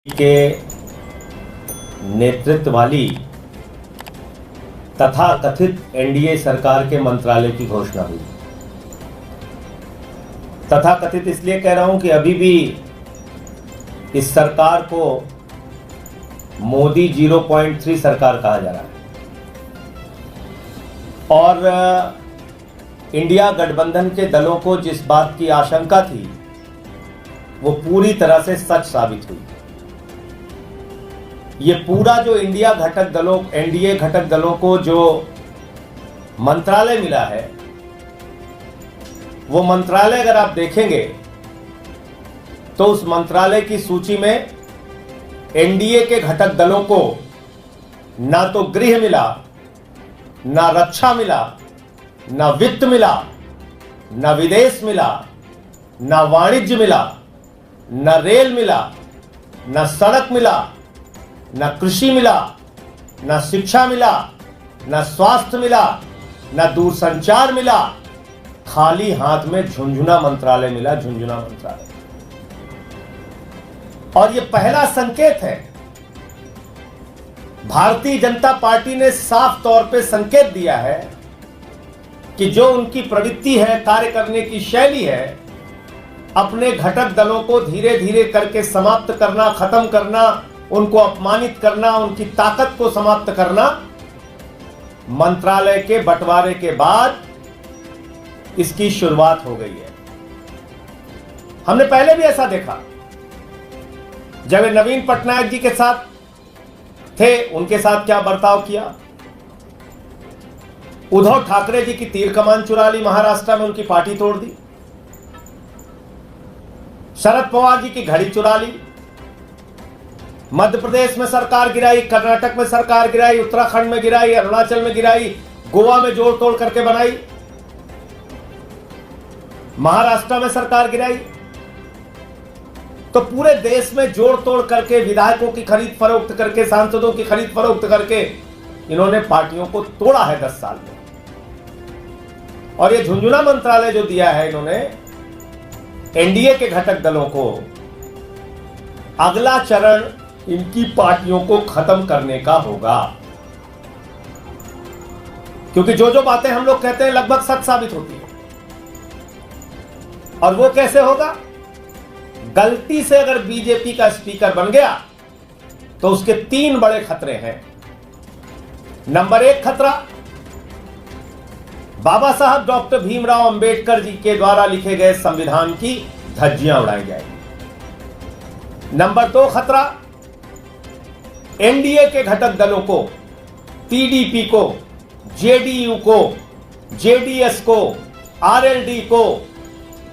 के नेतृत्व वाली तथाकथित एनडीए सरकार के मंत्रालय की घोषणा हुई। तथाकथित इसलिए कह रहा हूं कि अभी भी इस सरकार को मोदी 0.3 सरकार कहा जा रहा है और इंडिया गठबंधन के दलों को जिस बात की आशंका थी वो पूरी तरह से सच साबित हुई। ये पूरा जो एनडीए घटक दलों को जो मंत्रालय मिला है, वो मंत्रालय अगर आप देखेंगे तो उस मंत्रालय की सूची में एनडीए के घटक दलों को ना तो गृह मिला, ना रक्षा मिला, ना वित्त मिला, ना विदेश मिला, ना वाणिज्य मिला, ना रेल मिला, ना सड़क मिला, ना कृषि मिला, ना शिक्षा मिला, ना स्वास्थ्य मिला, ना दूरसंचार मिला। खाली हाथ में झुंझुना मंत्रालय मिला, झुंझुना मंत्रालय। और यह पहला संकेत है। भारतीय जनता पार्टी ने साफ तौर पे संकेत दिया है कि जो उनकी प्रवृत्ति है, कार्य करने की शैली है, अपने घटक दलों को धीरे धीरे करके समाप्त करना, खत्म करना, उनको अपमानित करना, उनकी ताकत को समाप्त करना, मंत्रालय के बंटवारे के बाद इसकी शुरुआत हो गई है। हमने पहले भी ऐसा देखा। जब नवीन पटनायक जी के साथ थे, उनके साथ क्या बर्ताव किया। उद्धव ठाकरे जी की तीर कमान चुरा ली, महाराष्ट्र में उनकी पार्टी तोड़ दी। शरद पवार जी की घड़ी चुरा ली। मध्य प्रदेश में सरकार गिराई, कर्नाटक में सरकार गिराई, उत्तराखंड में गिराई, अरुणाचल में गिराई, गोवा में जोड़ तोड़ करके बनाई, महाराष्ट्र में सरकार गिराई। तो पूरे देश में जोड़ तोड़ करके, विधायकों की खरीद फरोख्त करके, सांसदों की खरीद फरोख्त करके इन्होंने पार्टियों को तोड़ा है 10 साल में। और ये झुंझुना मंत्रालय जो दिया है इन्होंने एनडीए के घटक दलों को, अगला चरण इनकी पार्टियों को खत्म करने का होगा। क्योंकि जो जो बातें हम लोग कहते हैं लगभग सच साबित होती है। और वो कैसे होगा? गलती से अगर बीजेपी का स्पीकर बन गया तो उसके 3 बड़े खतरे हैं। नंबर 1 खतरा, बाबा साहब डॉक्टर भीमराव अंबेडकर जी के द्वारा लिखे गए संविधान की धज्जियां उड़ाई जाएगी। नंबर 2 खतरा, एनडीए के घटक दलों को, टीडीपी को, जेडीयू को, जेडीएस को, आरएलडी को,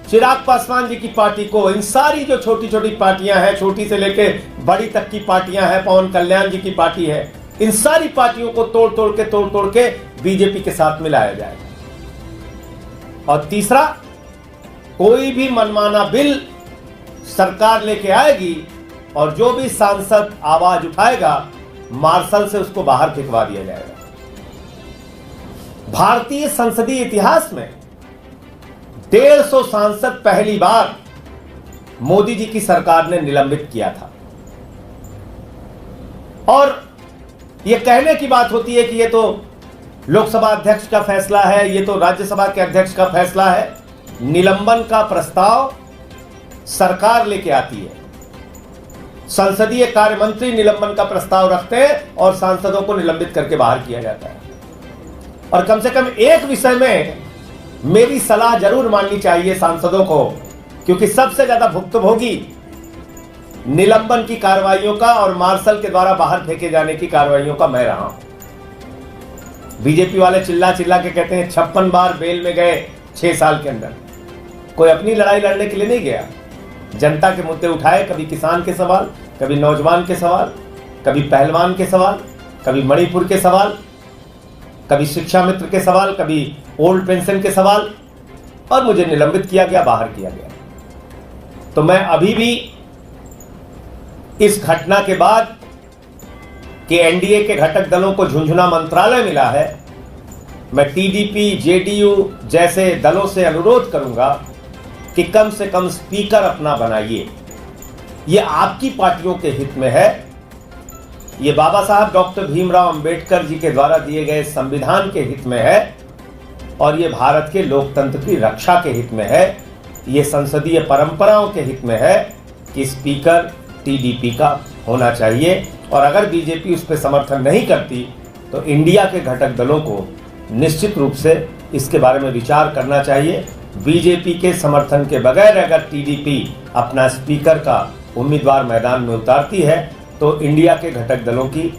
चिराग पासवान जी की पार्टी को, इन सारी जो छोटी छोटी पार्टियां हैं, छोटी से लेके बड़ी तक की पार्टियां हैं, पवन कल्याण जी की पार्टी है, इन सारी पार्टियों को तोड़ तोड़ के बीजेपी के साथ मिलाया जाएगा। और तीसरा, कोई भी मनमाना बिल सरकार लेके आएगी और जो भी सांसद आवाज उठाएगा, मार्शल से उसको बाहर फेंकवा दिया जाएगा। भारतीय संसदीय इतिहास में 150 सांसद पहली बार मोदी जी की सरकार ने निलंबित किया था। और यह कहने की बात होती है कि यह तो लोकसभा अध्यक्ष का फैसला है, यह तो राज्यसभा के अध्यक्ष का फैसला है। निलंबन का प्रस्ताव सरकार लेके आती है। संसदीय कार्य मंत्री निलंबन का प्रस्ताव रखते हैं और सांसदों को निलंबित करके बाहर किया जाता है। और कम से कम एक विषय में मेरी सलाह जरूर माननी चाहिए सांसदों को, क्योंकि सबसे ज्यादा भुक्तभोगी निलंबन की कार्रवाइयों का और मार्शल के द्वारा बाहर फेंके जाने की कार्रवाइयों का मैं रहा हूं। बीजेपी वाले चिल्ला चिल्ला के कहते हैं 56 बार बेल में गए 6 साल के अंदर। कोई अपनी लड़ाई लड़ने के लिए नहीं गया। जनता के मुद्दे उठाए, कभी किसान के सवाल, कभी नौजवान के सवाल, कभी पहलवान के सवाल, कभी मणिपुर के सवाल, कभी शिक्षा मित्र के सवाल, कभी ओल्ड पेंशन के सवाल, और मुझे निलंबित किया गया, बाहर किया गया। तो मैं अभी भी इस घटना के बाद कि एनडीए के घटक दलों को झुंझुना मंत्रालय मिला है, मैं टीडीपी, जेडीयू जैसे दलों से अनुरोध करूंगा कि कम से कम स्पीकर अपना बनाइए। ये आपकी पार्टियों के हित में है, ये बाबा साहब डॉक्टर भीमराव अंबेडकर जी के द्वारा दिए गए संविधान के हित में है और ये भारत के लोकतंत्र की रक्षा के हित में है, ये संसदीय परंपराओं के हित में है कि स्पीकर टीडीपी का होना चाहिए। और अगर बीजेपी उस पर समर्थन नहीं करती तो इंडिया के घटक दलों को निश्चित रूप से इसके बारे में विचार करना चाहिए। बीजेपी के समर्थन के बगैर अगर टीडीपी अपना स्पीकर का उम्मीदवार मैदान में उतारती है तो इंडिया के घटक दलों की